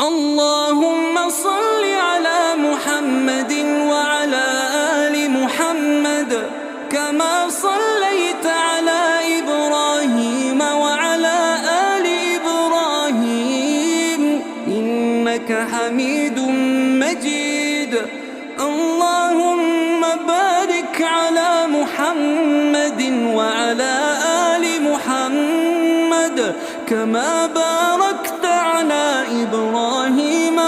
اللهم صل على محمد وعلى آل محمد كما صليت على إبراهيم وعلى آل إبراهيم إنك حميد مجيد. اللهم بارك على محمد وعلى آل محمد كما باركت على إبراهيم